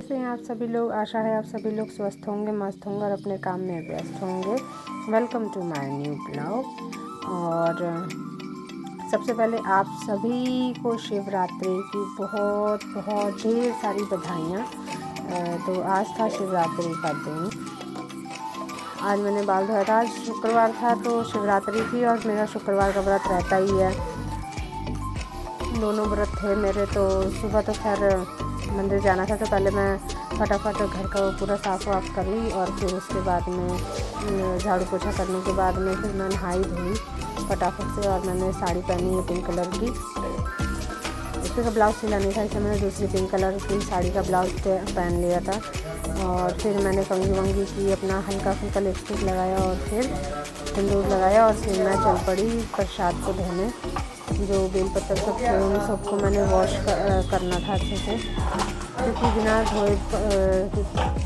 से हैं आप सभी लोग। आशा है आप सभी लोग स्वस्थ होंगे, मस्त होंगे और अपने काम में व्यस्त होंगे। Welcome to my new blog. और सबसे पहले आप सभी को शिवरात्रि की बहुत बहुत ढेर सारी बधाइयाँ। तो आज था शिवरात्रि का दिन। आज मैंने बाल धोया था। आज शुक्रवार था तो शिवरात्रि थी और मेरा शुक्रवार का व्रत रहता ही है। दोनों व्रत थे मेरे। तो सुबह तो खैर मंदिर जाना था तो पहले मैं फटाफट घर का पूरा साफ़ वाफ करी और फिर उसके बाद में झाड़ू पोछा करने के बाद में फिर मैं नहाई धोई फटाफट से। और मैंने साड़ी पहनी है पिंक कलर की। इसके का ब्लाउज़ सिला नहीं था, इसलिए मैंने दूसरी पिंक कलर की साड़ी का ब्लाउज़ पहन लिया था। और फिर मैंने कंघी वंगी की, अपना हल्का फुल्का लिपस्टिक लगाया और फिर सिंदूर लगाया और फिर मैं चल पड़ी प्रसाद को धोने। जो बेलपत्र सब थे उन सबको मैंने वॉश करना था अच्छे से, क्योंकि बिना धोए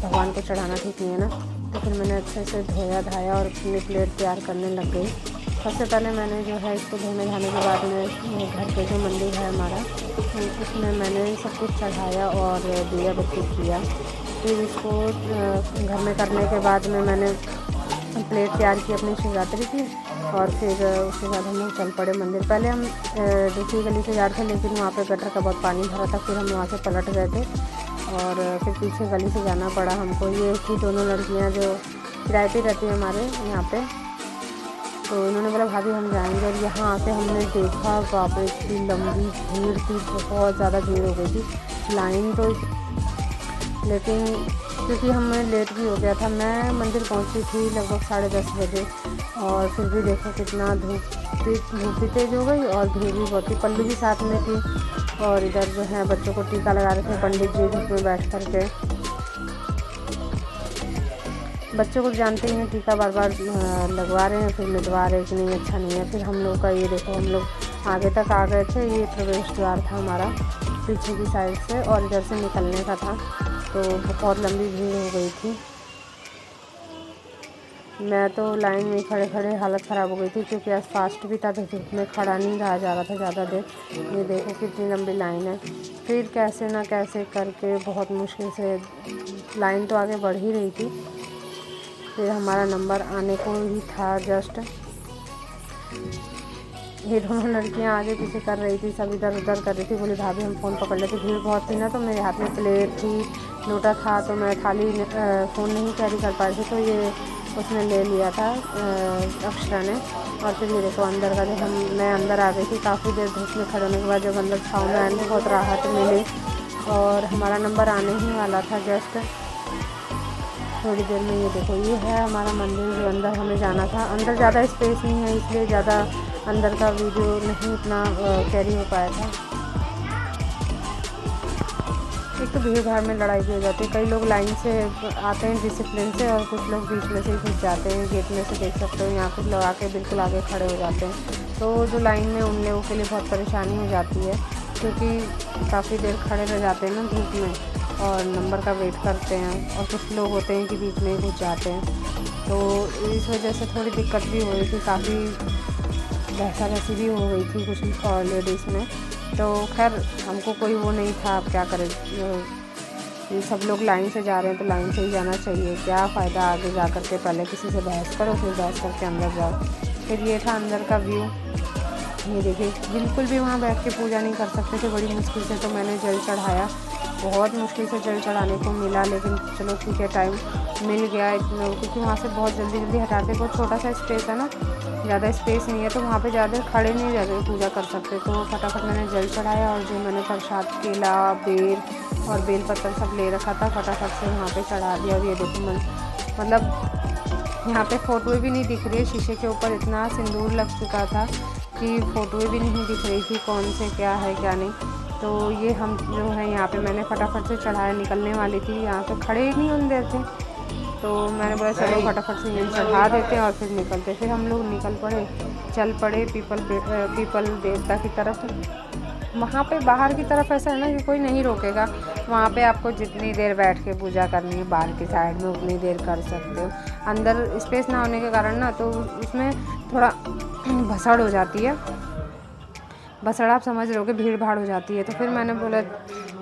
भगवान को चढ़ाना ठीक नहीं है ना। तो फिर मैंने अच्छे से धोया धाया और अपनी प्लेट तैयार करने लग गई। सबसे पहले मैंने जो है इसको धोने धाने के बाद में घर पे जो मंदिर है हमारा, उसमें मैंने सब कुछ चढ़ाया और दिया बत्ती किया। फिर इसको घर में करने के बाद में मैंने प्लेट तैयार की अपनी शिवरात्रि की। और फिर उसके बाद हम लोग चल पड़े मंदिर। पहले हम दूसरी गली से जा रहे थे, लेकिन वहाँ पे गटर का बहुत पानी भरा था। फिर हम वहाँ से पलट गए थे और फिर पीछे गली से जाना पड़ा हमको। ये थी दोनों लड़कियाँ जो किराए पे रहती हैं हमारे यहाँ पे। तो इन्होंने बोला भाभी हम जाएंगे। और यहाँ आके हमने देखा बाप रे इतनी लंबी भीड़ थी, बहुत ज़्यादा भीड़ हो गई थी। लाइन तो लेकिन क्योंकि हमें लेट भी हो गया था। मैं मंदिर पहुंची थी लगभग 10:30 बजे और फिर भी देखो कितना धूप भी तेज़ हो गई और भीड़ भी बहुत थी। पल्लू भी साथ में थी और इधर जो है बच्चों को टीका लगा रहे थे पंडित जी धूप में बैठ कर के। बच्चों को जानते हैं टीका बार बार लगवा रहे हैं, फिर मिटवा रहे कि नहीं, अच्छा नहीं है। फिर हम लोग का ये देखो, हम लोग आगे तक आ गए थे। ये प्रवेश द्वार था हमारा पीछे की साइड से और इधर से निकलने का था। तो बहुत लंबी भीड़ हो गई थी। मैं तो लाइन में खड़े खड़े हालत ख़राब हो गई थी, क्योंकि आज फास्ट भी था तो धूप में खड़ा नहीं रहा जा रहा था ज़्यादा देर। ये देखो कितनी लंबी लाइन है। फिर कैसे ना कैसे करके बहुत मुश्किल से लाइन तो आगे बढ़ ही रही थी। फिर हमारा नंबर आने को ही था जस्ट। ये दोनों लड़कियां आगे पीछे कर रही थी, सब इधर उधर कर रही थी। बोली भाभी हम फ़ोन पकड़ लेते। भीड़ बहुत थी ना, तो मेरे हाथ में प्लेट थी, लोटा था, तो मैं खाली फ़ोन नहीं कैरी कर पा रही थी। तो ये उसने ले लिया था अक्षरा ने। और फिर ये देखो अंदर का जब मैं अंदर आ गई थी, काफ़ी देर धूप में खड़े होने के बाद जब अंदर छाँव में आने बहुत राहत मिली और हमारा नंबर आने ही वाला था जस्ट थोड़ी देर में। ये देखो ये है हमारा मंदिर जो अंदर हमें जाना था। अंदर ज़्यादा स्पेस नहीं है, इसलिए ज़्यादा अंदर का वीडियो नहीं उतना कैरी हो पाया था। एक तो भीड़ भाड़ में लड़ाई भी हो जाती है। कई लोग लाइन से आते हैं डिसिप्लिन से और कुछ लोग बीच में से ही घुस जाते हैं। गेट में से देख सकते हो, यहाँ कुछ लोग आके बिल्कुल आगे खड़े हो जाते हैं। तो जो लाइन में उन लोगों के लिए बहुत परेशानी हो जाती है, क्योंकि काफ़ी देर खड़े रह जाते हैं ना धूप में और नंबर का वेट करते हैं। और कुछ लोग होते हैं कि बीच में ही घुस जाते हैं। तो इस वजह से थोड़ी दिक्कत भी हो रही थी, काफ़ी बहसा बहसी भी हो गई थी कुछ लेडीज़ में। तो खैर हमको कोई वो नहीं था, अब क्या करें। ये सब लोग लाइन से जा रहे हैं तो लाइन से ही जाना चाहिए। क्या फ़ायदा आगे जा कर के पहले किसी से बहस करो फिर बहस करके अंदर जाओ। फिर ये था अंदर का व्यू। ये देखिए बिल्कुल भी वहाँ बैठ के पूजा नहीं कर सकते थे, बड़ी मुश्किल से तो मैंने जल चढ़ाया। बहुत मुश्किल से जल चढ़ाने को मिला, लेकिन चलो ठीक है टाइम मिल गया इतना, क्योंकि वहाँ से बहुत जल्दी जल्दी हटाते। बहुत छोटा सा स्पेस है ना, ज़्यादा स्पेस नहीं है, तो वहाँ पे ज़्यादा खड़े नहीं रहते पूजा कर सकते। तो फटाफट मैंने जल चढ़ाया और जो मैंने प्रसाद केला बेर और बेलपत्र सब ले रखा था फटाफट से वहाँ पे चढ़ा दिया। और ये देखो मतलब यहाँ पे फ़ोटोएँ भी नहीं दिख रही है। शीशे के ऊपर इतना सिंदूर लग चुका था कि फ़ोटोएँ भी नहीं दिख रही थी कौन से क्या है क्या नहीं। तो ये हम जो है यहाँ पे मैंने फटाफट से चढ़ाया। निकलने वाली थी, यहाँ पे खड़े ही नहीं होने देते, तो मैंने बोला चलो फटाफट से ये चढ़ा देते हैं और फिर निकलते। फिर हम लोग निकल पड़े, चल पड़े पीपल देवता की तरफ। वहाँ पे बाहर की तरफ ऐसा है ना कि कोई नहीं रोकेगा। वहाँ पे आपको जितनी देर बैठ के पूजा करनी है बाहर की साइड में उतनी देर कर सकते हो। अंदर स्पेस ना होने के कारण ना तो उसमें थोड़ा भसड़ हो जाती है। भसड़ आप समझ रहे हो कि भीड़ भाड़ हो जाती है। तो फिर मैंने बोला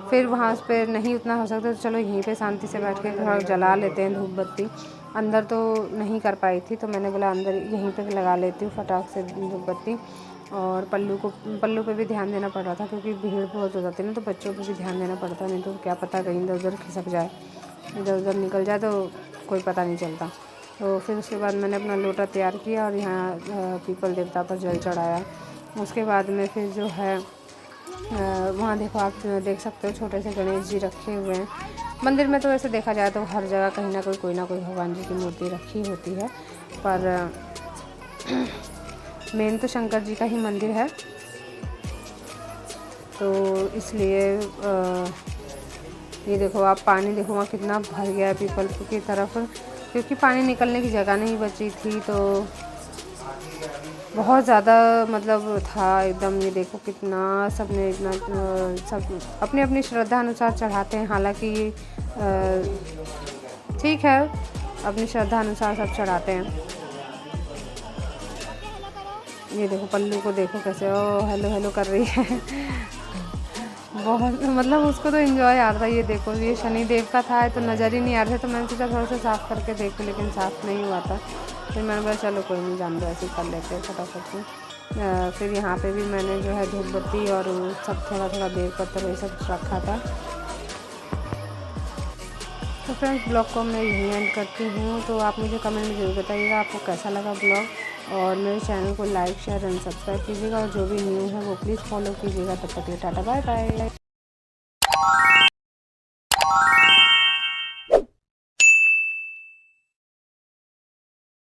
फिर वहाँ पे नहीं उतना हो सकता तो चलो यहीं पे शांति से बैठ के थोड़ा जला लेते हैं धूप बत्ती। अंदर तो नहीं कर पाई थी तो मैंने बोला अंदर यहीं पे लगा लेती हूँ फटाक से धूप बत्ती। और पल्लू पे भी ध्यान देना पड़ रहा था क्योंकि भीड़ बहुत हो जाती है ना, तो बच्चों पे भी ध्यान देना पड़ता, नहीं तो क्या पता कहीं इधर उधर खिसक जाए, इधर उधर निकल जाए तो कोई पता नहीं चलता। तो फिर उसके बाद मैंने अपना लोटा तैयार किया और यहाँ पीपल देवता पर जल चढ़ाया। उसके बाद में फिर जो है वहाँ देखो, आप देख सकते हो छोटे से गणेश जी रखे हुए हैं। मंदिर में तो वैसे देखा जाए तो हर जगह कहीं ना कोई भगवान जी की मूर्ति रखी होती है, पर मेन तो शंकर जी का ही मंदिर है, तो इसलिए ये देखो आप पानी देखो वहाँ कितना भर गया है पीपल की तरफ, क्योंकि पानी निकलने की जगह नहीं बची थी, तो बहुत ज़्यादा मतलब था एकदम। ये देखो कितना सबने इतना सब अपनी अपनी श्रद्धा अनुसार चढ़ाते हैं, हालांकि ठीक है अपनी श्रद्धा अनुसार सब चढ़ाते हैं। ये देखो पल्लू को देखो कैसे ओ हेलो हेलो कर रही है बहुत मतलब उसको तो एंजॉय आ रहा था। ये देखो ये शनिदेव का था तो नज़र ही नहीं आ रहा था, तो मैंने सोचा थोड़ा सा साफ़ करके देखूं, लेकिन साफ़ नहीं हुआ था। फिर मैंने बोला चलो कोई नहीं, जान दो ऐसे ही कर लेते हैं फटाफट से। फिर यहाँ पे भी मैंने जो है धूप बत्ती और सब थोड़ा थोड़ा बेल पत्तर ये सब रखा था। तो फ्रेंड्स ब्लॉग को मैं यहीं एंड करती हूँ, तो आप मुझे कमेंट में ज़रूर बताइएगा आपको कैसा लगा ब्लॉग, और मेरे चैनल को लाइक शेयर एंड सब्सक्राइब कीजिएगा, और जो भी न्यू है वो प्लीज़ फॉलो कीजिएगा। तब तक के लिए टाटा बाय बाय।